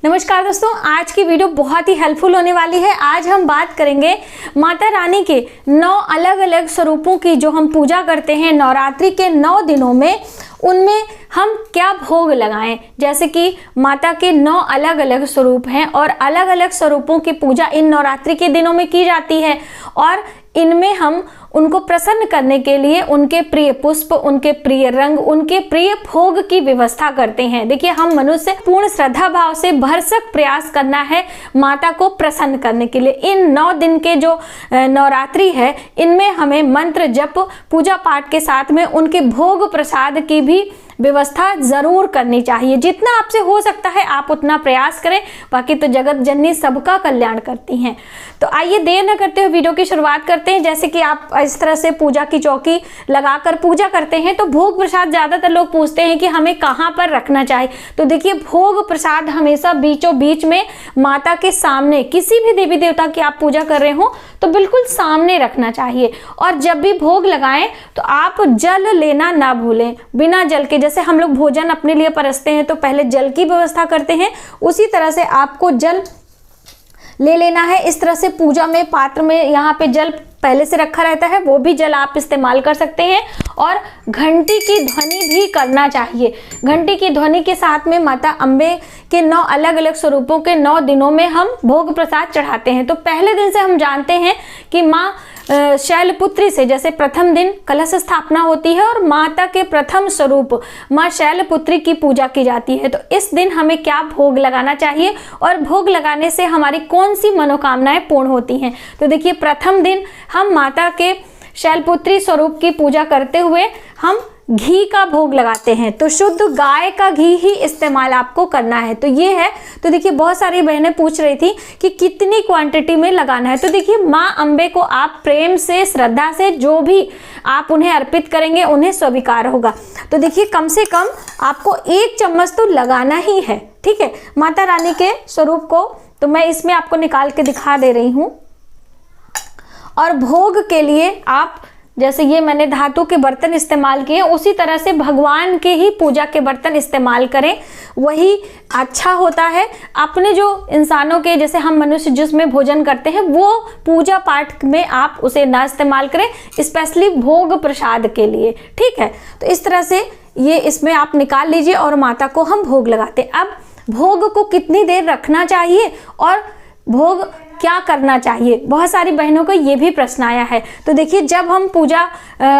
नमस्कार दोस्तों, आज की वीडियो बहुत ही हेल्पफुल होने वाली है। आज हम बात करेंगे माता रानी के 9 अलग अलग स्वरूपों की जो हम पूजा करते हैं नवरात्रि के 9 दिनों में, उनमें हम क्या भोग लगाएं। जैसे कि माता के 9 अलग अलग स्वरूप हैं और अलग अलग स्वरूपों की पूजा इन नवरात्रि के दिनों में की जाती है और इनमें हम उनको प्रसन्न करने के लिए उनके प्रिय पुष्प, उनके प्रिय रंग, उनके प्रिय भोग की व्यवस्था करते हैं। देखिए, हम मनुष्य पूर्ण श्रद्धा भाव से भरसक प्रयास करना है माता को प्रसन्न करने के लिए। इन 9 दिन के जो नवरात्रि है, इनमें हमें मंत्र जप, पूजा पाठ के साथ में उनके भोग प्रसाद की भी व्यवस्था जरूर करनी चाहिए। जितना आपसे हो सकता है आप उतना प्रयास करें, बाकी तो जगत जननी सबका कल्याण करती हैं। तो आइए देर न करते हुए वीडियो की शुरुआत करते हैं। जैसे कि आप इस तरह से पूजा की चौकी लगाकर पूजा करते हैं तो भोग प्रसाद ज्यादातर लोग पूछते हैं कि हमें कहाँ पर रखना चाहिए। तो देखिए, भोग प्रसाद हमेशा बीचों बीच में माता के सामने, किसी भी देवी देवता की आप पूजा कर रहे हो तो बिल्कुल सामने रखना चाहिए। और जब भी भोग लगाएं तो आप जल लेना ना भूलें। बिना जल के, जैसे हम लोग भोजन अपने लिए परसते हैं तो पहले जल की व्यवस्था करते हैं, उसी तरह से आपको जल ले लेना है। इस तरह से पूजा में पात्र में यहाँ पे जल पहले से रखा रहता है, वो भी जल आप इस्तेमाल कर सकते हैं। और घंटी की ध्वनि भी करना चाहिए। घंटी की ध्वनि के साथ में माता अम्बे के 9 अलग अलग स्वरूपों के 9 दिनों में हम भोग प्रसाद चढ़ाते हैं। तो पहले दिन से हम जानते हैं कि माँ शैलपुत्री से, जैसे प्रथम दिन कलश स्थापना होती है और माता के प्रथम स्वरूप माँ शैलपुत्री की पूजा की जाती है। तो इस दिन हमें क्या भोग लगाना चाहिए और भोग लगाने से हमारी कौन सी मनोकामनाएं पूर्ण होती हैं। तो देखिए, प्रथम दिन हम माता के शैलपुत्री स्वरूप की पूजा करते हुए हम घी का भोग लगाते हैं। तो शुद्ध गाय का घी ही इस्तेमाल आपको करना है। तो ये है। तो देखिए, बहुत सारी बहनें पूछ रही थी कि कितनी क्वांटिटी में लगाना है। तो देखिए, माँ अम्बे को आप प्रेम से, श्रद्धा से जो भी आप उन्हें अर्पित करेंगे उन्हें स्वीकार होगा। तो देखिए, कम से कम आपको 1 चम्मच तो लगाना ही है। ठीक है, माता रानी के स्वरूप को तो मैं इसमें आपको निकाल के दिखा दे रही हूँ। और भोग के लिए आप, जैसे ये मैंने धातु के बर्तन इस्तेमाल किए, उसी तरह से भगवान के ही पूजा के बर्तन इस्तेमाल करें, वही अच्छा होता है। अपने जो इंसानों के, जैसे हम मनुष्य जिसमें भोजन करते हैं, वो पूजा पाठ में आप उसे ना इस्तेमाल करें, स्पेशली भोग प्रसाद के लिए। ठीक है, तो इस तरह से ये इसमें आप निकाल लीजिए और माता को हम भोग लगाते हैं। अब भोग को कितनी देर रखना चाहिए और भोग क्या करना चाहिए, बहुत सारी बहनों को ये भी प्रश्न आया है। तो देखिए, जब हम पूजा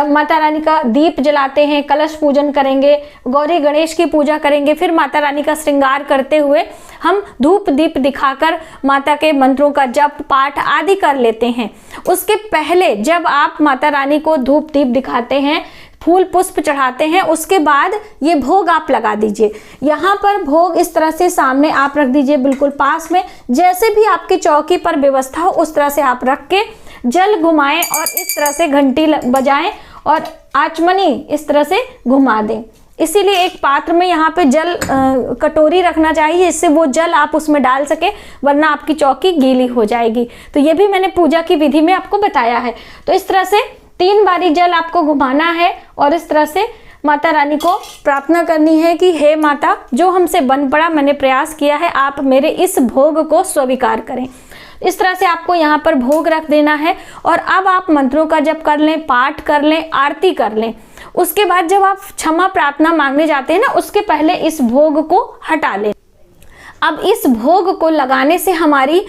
माता रानी का दीप जलाते हैं, कलश पूजन करेंगे, गौरी गणेश की पूजा करेंगे, फिर माता रानी का श्रृंगार करते हुए हम धूप दीप दिखाकर माता के मंत्रों का जप पाठ आदि कर लेते हैं। उसके पहले जब आप माता रानी को धूप दीप दिखाते हैं, फूल पुष्प चढ़ाते हैं, उसके बाद ये भोग आप लगा दीजिए। यहाँ पर भोग इस तरह से सामने आप रख दीजिए, बिल्कुल पास में, जैसे भी आपकी चौकी पर व्यवस्था हो उस तरह से आप रख के जल घुमाएं और इस तरह से घंटी बजाएं और आचमनी इस तरह से घुमा दें। इसीलिए एक पात्र में यहाँ पे जल कटोरी रखना चाहिए, इससे वो जल आप उसमें डाल सके, वरना आपकी चौकी गीली हो जाएगी। तो ये भी मैंने पूजा की विधि में आपको बताया है। तो इस तरह से 3 बारी जल आपको घुमाना है और इस तरह से माता रानी को प्रार्थना करनी है कि हे माता, जो हमसे बन पड़ा, मैंने प्रयास किया है, आप मेरे इस भोग को स्वीकार करें। इस तरह से आपको यहाँ पर भोग रख देना है और अब आप मंत्रों का जप कर लें, पाठ कर लें, आरती कर लें। उसके बाद जब आप क्षमा प्रार्थना मांगने जाते हैं ना, उसके पहले इस भोग को हटा लें। अब इस भोग को लगाने से हमारी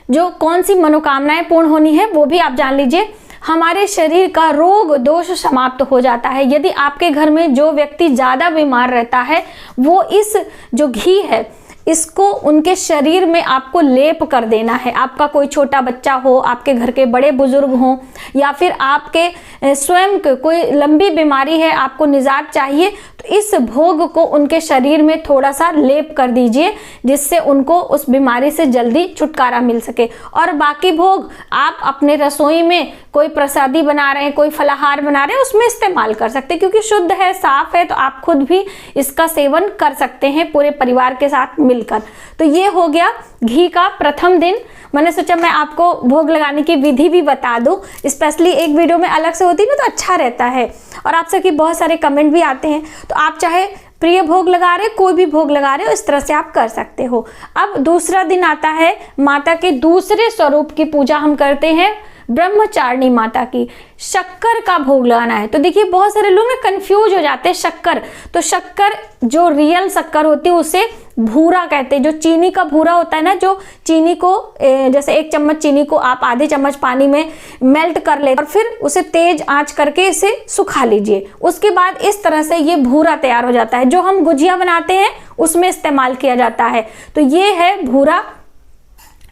जो कौन सी मनोकामनाएं पूर्ण होनी है वो भी आप जान लीजिए। हमारे शरीर का रोग दोष समाप्त हो जाता है। यदि आपके घर में जो व्यक्ति ज़्यादा बीमार रहता है, वो इस जो घी है इसको उनके शरीर में आपको लेप कर देना है। आपका कोई छोटा बच्चा हो, आपके घर के बड़े बुजुर्ग हों, या फिर आपके स्वयं कोई लंबी बीमारी है, आपको निजात चाहिए, तो इस भोग को उनके शरीर में थोड़ा सा लेप कर दीजिए, जिससे उनको उस बीमारी से जल्दी छुटकारा मिल सके। और बाकी भोग आप अपने रसोई में कोई प्रसादी बना रहे हैं, कोई फलाहार बना रहे हैं, उसमें इस्तेमाल कर सकते हैं, क्योंकि शुद्ध है, साफ है, तो आप खुद भी इसका सेवन कर सकते हैं पूरे परिवार के साथ मिलकर। तो ये हो गया घी का प्रथम दिन। मैंने सोचा मैं आपको भोग लगाने की विधि भी बता दूं, स्पेशली एक वीडियो में अलग से होती है ना, तो अच्छा रहता है। और आपसे कि बहुत सारे कमेंट भी आते हैं, तो आप चाहे प्रिय भोग लगा रहे, कोई भी भोग लगा रहे हो, इस तरह से आप कर सकते हो। अब दूसरा दिन आता है, माता के दूसरे स्वरूप की पूजा हम करते हैं, ब्रह्मचारिणी माता की। शक्कर का भोग लगाना है। तो देखिए बहुत सारे लोग ना कंफ्यूज हो जाते हैं शक्कर, तो शक्कर जो रियल शक्कर होती है उसे भूरा कहते हैं। जो चीनी का भूरा होता है ना, जो चीनी को जैसे 1 चम्मच चीनी को आप आधे चम्मच पानी में मेल्ट कर ले और फिर उसे तेज आंच करके इसे सुखा लीजिए। उसके बाद इस तरह से ये भूरा तैयार हो जाता है, जो हम गुजिया बनाते हैं उसमें इस्तेमाल किया जाता है। तो ये है भूरा,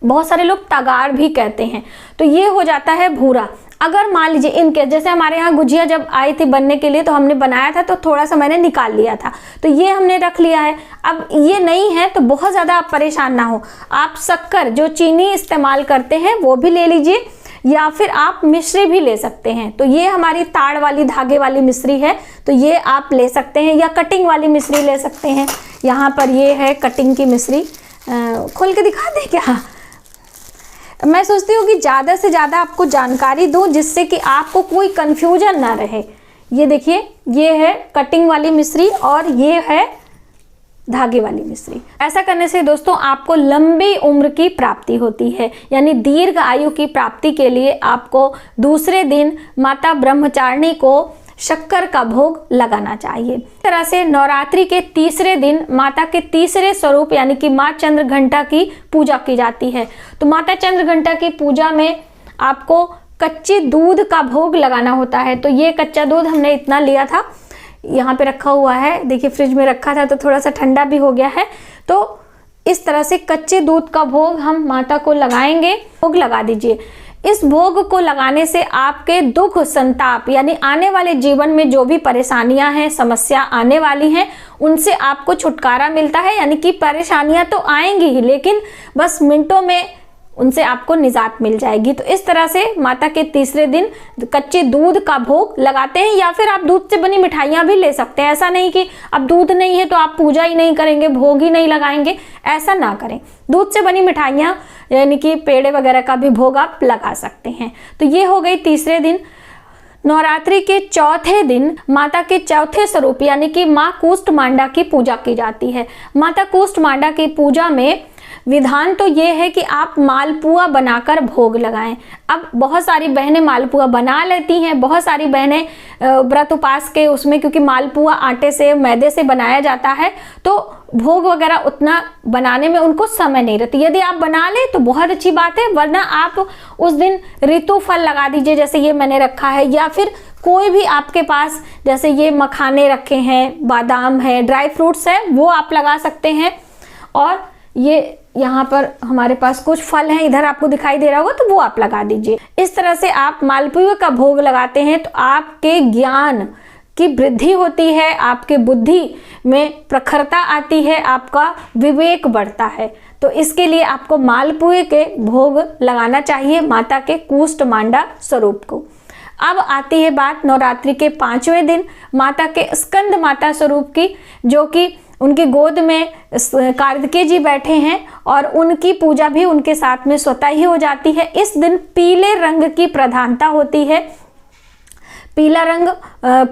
बहुत सारे लोग तगार भी कहते हैं। तो ये हो जाता है भूरा। अगर मान लीजिए इनके जैसे हमारे यहाँ गुजिया जब आई थी बनने के लिए तो हमने बनाया था, तो थोड़ा सा मैंने निकाल लिया था, तो ये हमने रख लिया है। अब ये नहीं है तो बहुत ज़्यादा आप परेशान ना हो, आप शक्कर जो चीनी इस्तेमाल करते हैं वो भी ले लीजिए, या फिर आप मिश्री भी ले सकते हैं। तो ये हमारी ताड़ वाली धागे वाली मिश्री है, तो ये आप ले सकते हैं, या कटिंग वाली मिश्री ले सकते हैं। यहाँ पर ये है कटिंग की मिश्री, खोल के दिखा दें क्या? मैं सोचती हूँ कि ज़्यादा से ज़्यादा आपको जानकारी दूँ जिससे कि आपको कोई कन्फ्यूजन ना रहे। ये देखिए, ये है कटिंग वाली मिश्री और ये है धागे वाली मिश्री। ऐसा करने से दोस्तों आपको लंबी उम्र की प्राप्ति होती है, यानी दीर्घ आयु की प्राप्ति के लिए आपको दूसरे दिन माता ब्रह्मचारिणी को शक्कर का भोग लगाना चाहिए। इस तरह से नवरात्रि के तीसरे दिन माता के तीसरे स्वरूप यानी कि माँ चंद्रघंटा की पूजा की जाती है। तो माता चंद्रघंटा की पूजा में आपको कच्चे दूध का भोग लगाना होता है। तो ये कच्चा दूध हमने इतना लिया था, यहाँ पे रखा हुआ है, देखिए फ्रिज में रखा था तो थोड़ा सा ठंडा भी हो गया है। तो इस तरह से कच्चे दूध का भोग हम माता को लगाएंगे, भोग लगा दीजिए। इस भोग को लगाने से आपके दुख संताप यानी आने वाले जीवन में जो भी परेशानियां हैं, समस्या आने वाली हैं, उनसे आपको छुटकारा मिलता है। यानी कि परेशानियां तो आएंगी ही, लेकिन बस मिनटों में उनसे आपको निजात मिल जाएगी। तो इस तरह से माता के तीसरे दिन कच्चे दूध का भोग लगाते हैं, या फिर आप दूध से बनी मिठाइयाँ भी ले सकते हैं। ऐसा नहीं कि अब दूध नहीं है तो आप पूजा ही नहीं करेंगे, भोग ही नहीं लगाएंगे, ऐसा ना करें। दूध से बनी मिठाइयाँ यानी कि पेड़े वगैरह का भी भोग आप लगा सकते हैं। तो ये हो गई तीसरे दिन। नवरात्रि के चौथे दिन माता के चौथे स्वरूप यानी कि माँ कूष्मांडा की पूजा की जाती है। माता कूष्मांडा की पूजा में विधान तो ये है कि आप मालपुआ बनाकर भोग लगाएं। अब बहुत सारी बहनें मालपुआ बना लेती हैं, बहुत सारी बहनें व्रत उपास के उसमें, क्योंकि मालपुआ आटे से मैदे से बनाया जाता है तो भोग वगैरह उतना बनाने में उनको समय नहीं रहती। यदि आप बना लें तो बहुत अच्छी बात है, वरना आप उस दिन ऋतु फल लगा दीजिए, जैसे ये मैंने रखा है, या फिर कोई भी आपके पास जैसे ये मखाने रखे हैं, बादाम है, ड्राई फ्रूट्स है, वो आप लगा सकते हैं। और ये यहाँ पर हमारे पास कुछ फल हैं, इधर आपको दिखाई दे रहा होगा, तो वो आप लगा दीजिए। इस तरह से आप मालपुए का भोग लगाते हैं तो आपके ज्ञान की वृद्धि होती है, आपके बुद्धि में प्रखरता आती है, आपका विवेक बढ़ता है। तो इसके लिए आपको मालपुए के भोग लगाना चाहिए माता के कूष्मांडा स्वरूप को। अब आती है बात नवरात्रि के 5वें दिन माता के स्कंद माता स्वरूप की, जो कि उनकी गोद में कार्तिकेय जी बैठे हैं और उनकी पूजा भी उनके साथ में स्वतः ही हो जाती है। इस दिन पीले रंग की प्रधानता होती है। पीला रंग,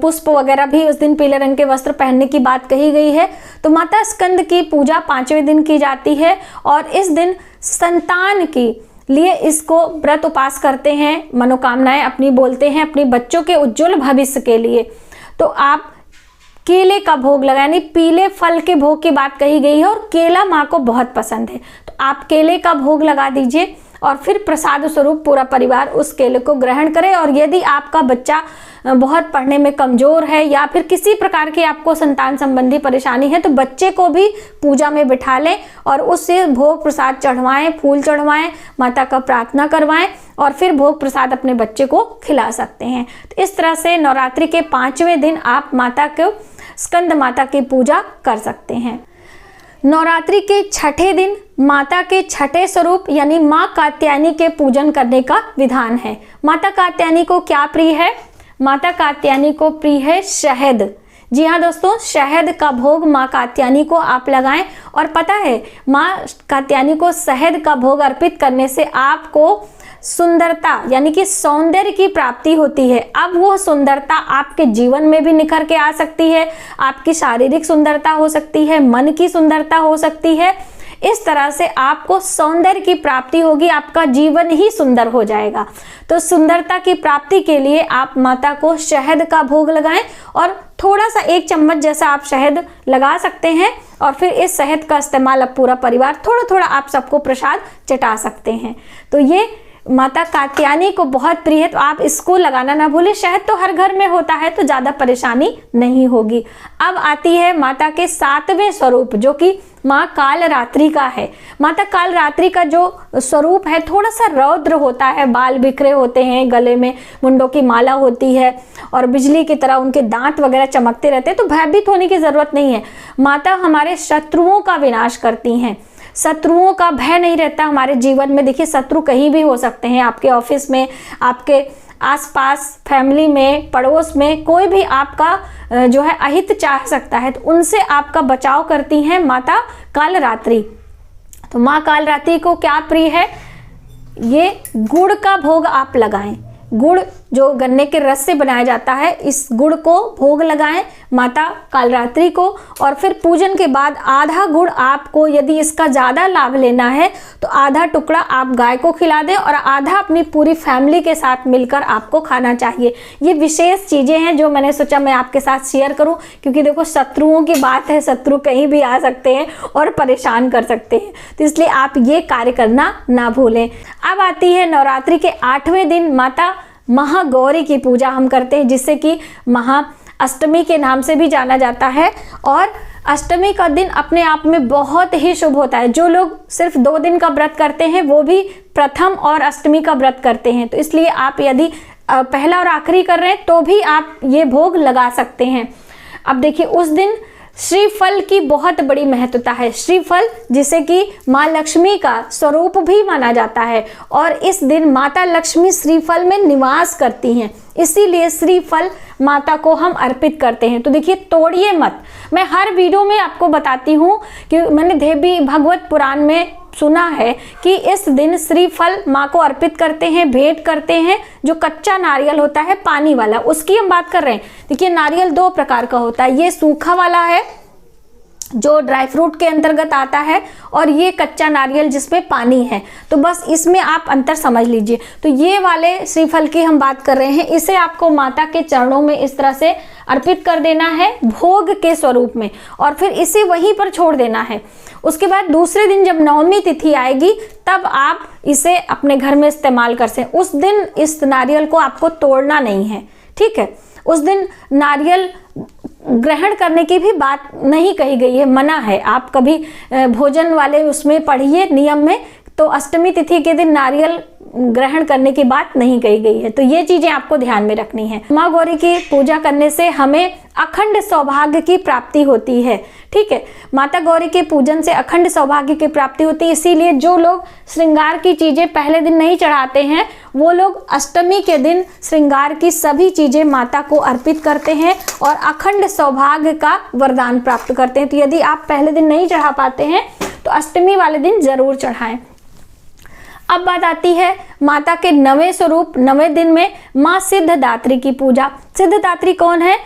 पुष्प वगैरह भी उस दिन पीले रंग के वस्त्र पहनने की बात कही गई है। तो माता स्कंद की पूजा 5वें दिन की जाती है और इस दिन संतान की लिए इसको व्रत उपास करते हैं, मनोकामनाएं अपनी बोलते हैं अपने बच्चों के उज्जवल भविष्य के लिए। तो आप केले का भोग लगाएं, यानी पीले फल के भोग की बात कही गई है और केला माँ को बहुत पसंद है, तो आप केले का भोग लगा दीजिए और फिर प्रसाद स्वरूप पूरा परिवार उस केले को ग्रहण करे। और यदि आपका बच्चा बहुत पढ़ने में कमजोर है या फिर किसी प्रकार की आपको संतान संबंधी परेशानी है तो बच्चे को भी पूजा में बिठा लें और उससे भोग प्रसाद चढ़वाएं, फूल चढ़वाएं, माता का प्रार्थना करवाएं और फिर भोग प्रसाद अपने बच्चे को खिला सकते हैं। तो इस तरह से नवरात्रि के 5वें दिन आप माता को स्कंद माता की पूजा कर सकते हैं। नवरात्रि के 6ठे दिन माता के 6ठे स्वरूप यानी माँ कात्यायनी के पूजन करने का विधान है। माता कात्यायनी को क्या प्रिय है? माता कात्यायनी को प्रिय है शहद। जी हाँ दोस्तों, शहद का भोग माँ कात्यायनी को आप लगाएं। और पता है माँ कात्यायनी को शहद का भोग अर्पित करने से आपको सुंदरता यानी कि सौंदर्य की प्राप्ति होती है। अब वो सुंदरता आपके जीवन में भी निखर के आ सकती है, आपकी शारीरिक सुंदरता हो सकती है, मन की सुंदरता हो सकती है। इस तरह से आपको सौंदर्य की प्राप्ति होगी, आपका जीवन ही सुंदर हो जाएगा। तो सुंदरता की प्राप्ति के लिए आप माता को शहद का भोग लगाएं और थोड़ा सा 1 चम्मच जैसा आप शहद लगा सकते हैं और फिर इस शहद का इस्तेमाल अब पूरा परिवार थोड़ा थोड़ा आप सबको प्रसाद चटा सकते हैं। तो ये माता कात्यायनी को बहुत प्रिय है, तो आप इसको लगाना ना भूलें। शहद तो हर घर में होता है तो ज़्यादा परेशानी नहीं होगी। अब आती है माता के 7वें स्वरूप जो कि माँ कालरात्रि का है। माता कालरात्रि का जो स्वरूप है थोड़ा सा रौद्र होता है, बाल बिखरे होते हैं, गले में मुंडों की माला होती है और बिजली की तरह उनके दांत वगैरह चमकते रहते हैं। तो भयभीत होने की ज़रूरत नहीं है। माता हमारे शत्रुओं का विनाश करती हैं, शत्रुओं का भय नहीं रहता हमारे जीवन में। देखिए शत्रु कहीं भी हो सकते हैं, आपके ऑफिस में, आपके आसपास, फैमिली में, पड़ोस में, कोई भी आपका जो है अहित चाह सकता है, तो उनसे आपका बचाव करती हैं माता कालरात्रि। तो माँ कालरात्रि को क्या प्रिय है, ये गुड़ का भोग आप लगाएं। गुड़ जो गन्ने के रस से बनाया जाता है, इस गुड़ को भोग लगाएं माता कालरात्रि को। और फिर पूजन के बाद आधा गुड़ आपको, यदि इसका ज़्यादा लाभ लेना है तो आधा टुकड़ा आप गाय को खिला दें और आधा अपनी पूरी फैमिली के साथ मिलकर आपको खाना चाहिए। ये विशेष चीज़ें हैं जो मैंने सोचा मैं आपके साथ शेयर करूं, क्योंकि देखो शत्रुओं की बात है, शत्रु कहीं भी आ सकते हैं और परेशान कर सकते हैं, तो इसलिए आप ये कार्य करना ना भूलें। अब आती है नवरात्रि के 8वें दिन माता महागौरी की पूजा हम करते हैं, जिससे कि महाअष्टमी के नाम से भी जाना जाता है। और अष्टमी का दिन अपने आप में बहुत ही शुभ होता है। जो लोग सिर्फ 2 दिन का व्रत करते हैं वो भी प्रथम और अष्टमी का व्रत करते हैं, तो इसलिए आप यदि पहला और आखिरी कर रहे हैं तो भी आप ये भोग लगा सकते हैं। अब देखिए उस दिन श्रीफल की बहुत बड़ी महत्वता है। श्रीफल जिसे कि माँ लक्ष्मी का स्वरूप भी माना जाता है और इस दिन माता लक्ष्मी श्रीफल में निवास करती हैं, इसीलिए श्रीफल माता को हम अर्पित करते हैं। तो देखिए तोड़िए मत। मैं हर वीडियो में आपको बताती हूँ कि मैंने देवी भागवत पुराण में सुना है कि इस दिन श्रीफल माँ को अर्पित करते हैं, भेंट करते हैं। जो कच्चा नारियल होता है पानी वाला, उसकी हम बात कर रहे हैं। देखिए नारियल 2 प्रकार का होता है, ये सूखा वाला है जो ड्राई फ्रूट के अंतर्गत आता है, और ये कच्चा नारियल जिसमें पानी है। तो बस इसमें आप अंतर समझ लीजिए। तो ये वाले श्रीफल की हम बात कर रहे हैं, इसे आपको माता के चरणों में इस तरह से अर्पित कर देना है भोग के स्वरूप में और फिर इसे वहीं पर छोड़ देना है। उसके बाद दूसरे दिन जब नवमी तिथि आएगी तब आप इसे अपने घर में इस्तेमाल कर सकते। उस दिन इस नारियल को आपको तोड़ना नहीं है, ठीक है। उस दिन नारियल ग्रहण करने की भी बात नहीं कही गई है, मना है। आप कभी भोजन वाले उसमें पढ़िए नियम में, तो अष्टमी तिथि के दिन नारियल ग्रहण करने की बात नहीं कही गई है। तो ये चीजें आपको ध्यान में रखनी है। माँ गौरी की पूजा करने से हमें अखंड सौभाग्य की प्राप्ति होती है, ठीक है। माता गौरी के पूजन से अखंड सौभाग्य की प्राप्ति होती है, इसीलिए जो लोग श्रृंगार की चीजें पहले दिन नहीं चढ़ाते हैं वो लोग अष्टमी के दिन श्रृंगार की सभी चीजें माता को अर्पित करते हैं और अखंड सौभाग्य का वरदान प्राप्त करते हैं। तो यदि आप पहले दिन नहीं चढ़ा पाते हैं तो अष्टमी वाले दिन जरूर चढ़ाएं। अब बात आती है माता के 9वें स्वरूप, 9वें दिन में माँ सिद्धदात्री की पूजा। सिद्धदात्री कौन है?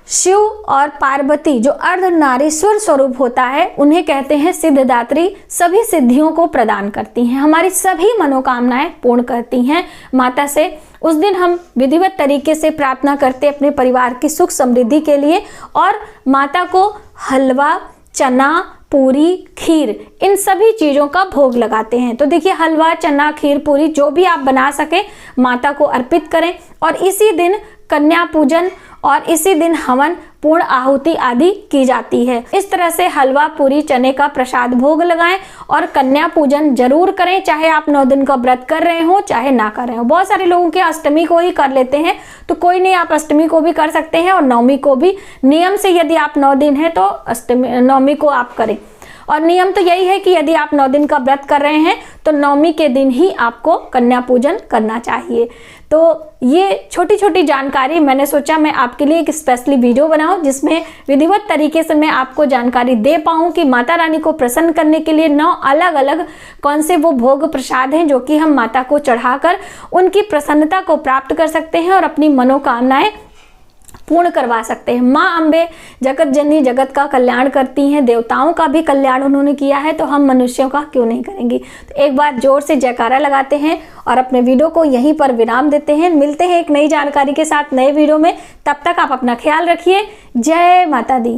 शिव और पार्वती जो अर्धनारीश्वर स्वरूप होता है उन्हें कहते हैं सिद्धदात्री। सभी सिद्धियों को प्रदान करती हैं, हमारी सभी मनोकामनाएं पूर्ण करती हैं माता से। उस दिन हम विधिवत तरीके से प्रार्थना करते अपने परिवार की सुख समृद्धि के लिए और माता को हलवा, चना, पूरी, खीर, इन सभी चीज़ों का भोग लगाते हैं। तो देखिए हलवा, चना, खीर, पूरी जो भी आप बना सकें माता को अर्पित करें और इसी दिन कन्या पूजन और इसी दिन हवन, पूर्ण आहुति आदि की जाती है। इस तरह से हलवा, पूरी, चने का प्रसाद भोग लगाएं और कन्या पूजन जरूर करें, चाहे आप 9 दिन का व्रत कर रहे हो चाहे ना कर रहे हो। बहुत सारे लोगों के अष्टमी को ही कर लेते हैं, तो कोई नहीं, आप अष्टमी को भी कर सकते हैं और नवमी को भी। नियम से यदि आप 9 दिन है तो अष्टमी, नवमी को आप करें। और नियम तो यही है कि यदि आप 9 दिन का व्रत कर रहे हैं तो नवमी के दिन ही आपको कन्या पूजन करना चाहिए। तो ये छोटी छोटी जानकारी मैंने सोचा मैं आपके लिए एक स्पेशली वीडियो बनाऊं, जिसमें विधिवत तरीके से मैं आपको जानकारी दे पाऊं कि माता रानी को प्रसन्न करने के लिए 9 अलग अलग कौन से वो भोग प्रसाद हैं जो कि हम माता को चढ़ाकर उनकी प्रसन्नता को प्राप्त कर सकते हैं और अपनी मनोकामनाएं पूर्ण करवा सकते हैं। माँ अम्बे जगत जननी जगत का कल्याण करती हैं, देवताओं का भी कल्याण उन्होंने किया है, तो हम मनुष्यों का क्यों नहीं करेंगे। तो एक बार जोर से जयकारा लगाते हैं और अपने वीडियो को यहीं पर विराम देते हैं। मिलते हैं एक नई जानकारी के साथ नए वीडियो में, तब तक आप अपना ख्याल रखिए। जय माता दी।